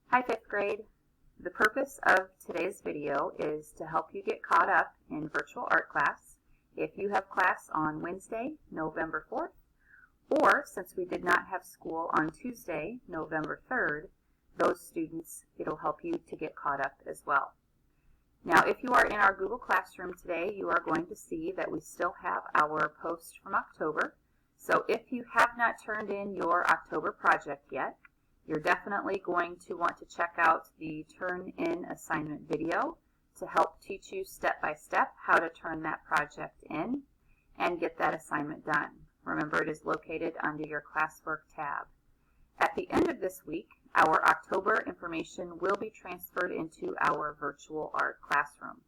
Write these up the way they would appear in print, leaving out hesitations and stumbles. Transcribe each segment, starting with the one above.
Hi, 5th grade. The purpose of today's video is to help you get caught up in virtual art class if you have class on Wednesday, November 4th, or since we did not have school on Tuesday, November 3rd, those students, it'll help you to get caught up as well. Now, if you are in our Google Classroom today, you are going to see that we still have our post from October. So if you have not turned in your October project yet, you're definitely going to want to check out the Turn In Assignment video to help teach you step by step how to turn that project in and get that assignment done. Remember, it is located under your Classwork tab. At the end of this week, our October information will be transferred into our virtual art classroom.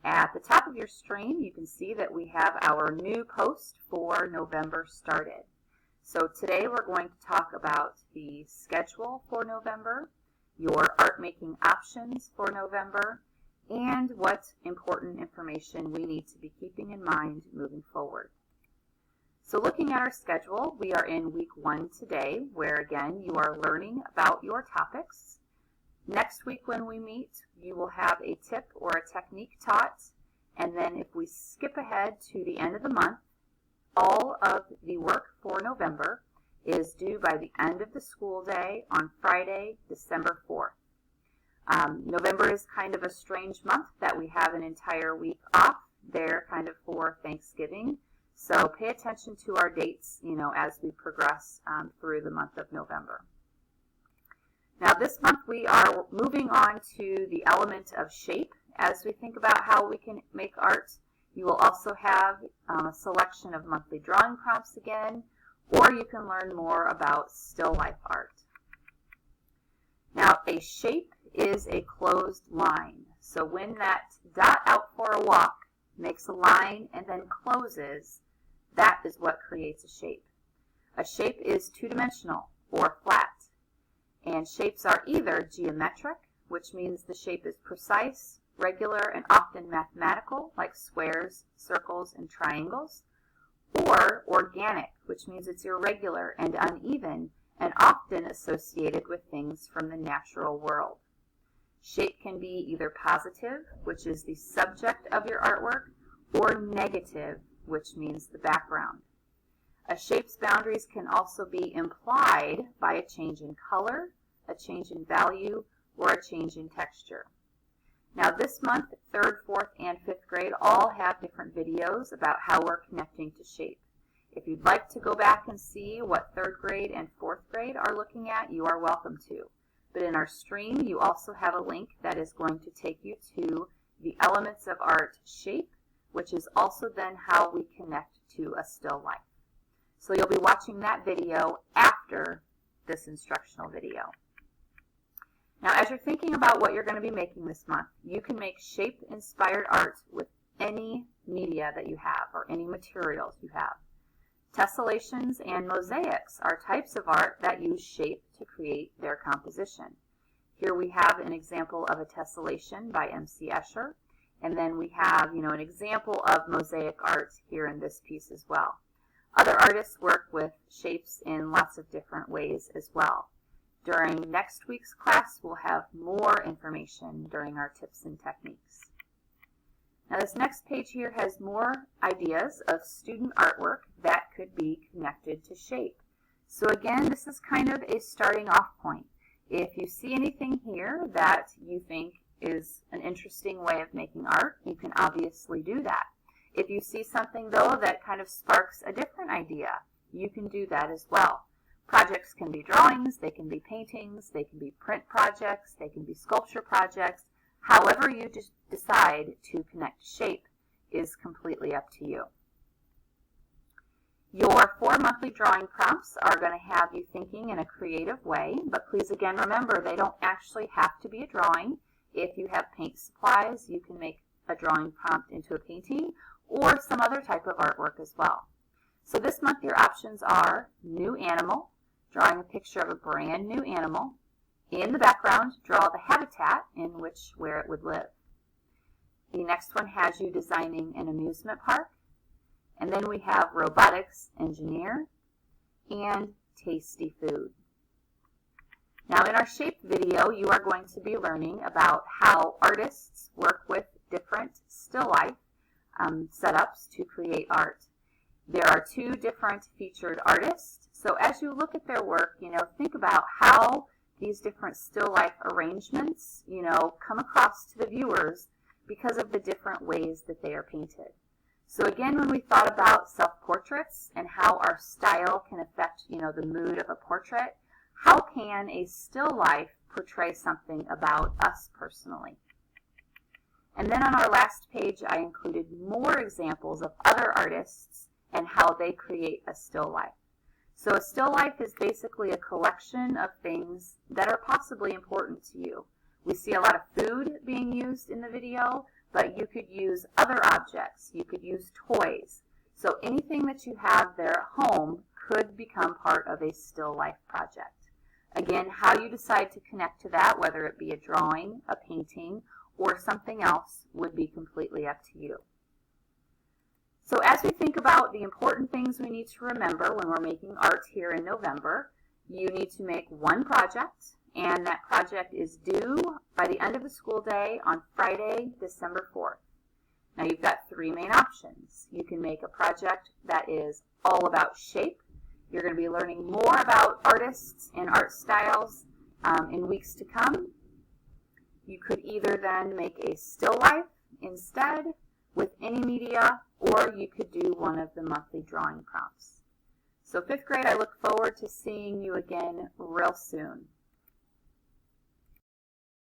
At the top of your screen, you can see that we have our new post for November started. So today we're going to talk about the schedule for November, your art making options for November, and what important information we need to be keeping in mind moving forward. So looking at our schedule, we are in week 1 today, where again you are learning about your topics. Next week when we meet, you will have a tip or a technique taught, and then if we skip ahead to the end of the month, all of the work for November is due by the end of the school day on Friday, December 4th. November is kind of a strange month that we have an entire week off there kind of for Thanksgiving. So pay attention to our dates, as we progress through the month of November. Now this month we are moving on to the element of shape as we think about how we can make art. You will also have a selection of monthly drawing prompts again, or you can learn more about still life art. Now, a shape is a closed line. So when that dot out for a walk makes a line and then closes, that is what creates a shape. A shape is two-dimensional or flat, and shapes are either geometric, which means the shape is precise, regular, and often mathematical, like squares, circles, and triangles, or organic, which means it's irregular and uneven and often associated with things from the natural world. Shape can be either positive, which is the subject of your artwork, or negative, which means the background. A shape's boundaries can also be implied by a change in color, a change in value, or a change in texture. Now this month, 3rd, 4th, and 5th grade all have different videos about how we're connecting to shape. If you'd like to go back and see what 3rd grade and 4th grade are looking at, you are welcome to. But in our stream, you also have a link that is going to take you to the elements of art shape, which is also then how we connect to a still life. So you'll be watching that video after this instructional video. Now, as you're thinking about what you're going to be making this month, you can make shape-inspired art with any media that you have or any materials you have. Tessellations and mosaics are types of art that use shape to create their composition. Here we have an example of a tessellation by M.C. Escher, and then we have, an example of mosaic art here in this piece as well. Other artists work with shapes in lots of different ways as well. During next week's class, we'll have more information during our tips and techniques. Now this next page here has more ideas of student artwork that could be connected to shape. So again, this is kind of a starting off point. If you see anything here that you think is an interesting way of making art, you can obviously do that. If you see something though that kind of sparks a different idea, you can do that as well. Projects can be drawings, they can be paintings, they can be print projects, they can be sculpture projects. However you just decide to connect shape is completely up to you. Your 4 monthly drawing prompts are going to have you thinking in a creative way, but please again remember they don't actually have to be a drawing. If you have paint supplies, you can make a drawing prompt into a painting or some other type of artwork as well. So this month your options are new animal, drawing a picture of a brand new animal. In the background, draw the habitat in where it would live. The next one has you designing an amusement park. And then we have robotics engineer and tasty food. Now in our shape video, you are going to be learning about how artists work with different still life setups to create art. There are 2 different featured artists, so as you look at their work, think about how these different still life arrangements, come across to the viewers because of the different ways that they are painted. So again, when we thought about self-portraits and how our style can affect, the mood of a portrait, how can a still life portray something about us personally? And then on our last page, I included more examples of other artists and how they create a still life. So a still life is basically a collection of things that are possibly important to you. We see a lot of food being used in the video, but you could use other objects. You could use toys. So anything that you have there at home could become part of a still life project. Again, how you decide to connect to that, whether it be a drawing, a painting, or something else, would be completely up to you. So as we think about the important things we need to remember when we're making art here in November, you need to make one project, and that project is due by the end of the school day on Friday, December 4th. Now you've got 3 main options. You can make a project that is all about shape. You're going to be learning more about artists and art styles in weeks to come. You could either then make a still life instead with any media, or you could do one of the monthly drawing prompts. So 5th grade, I look forward to seeing you again real soon.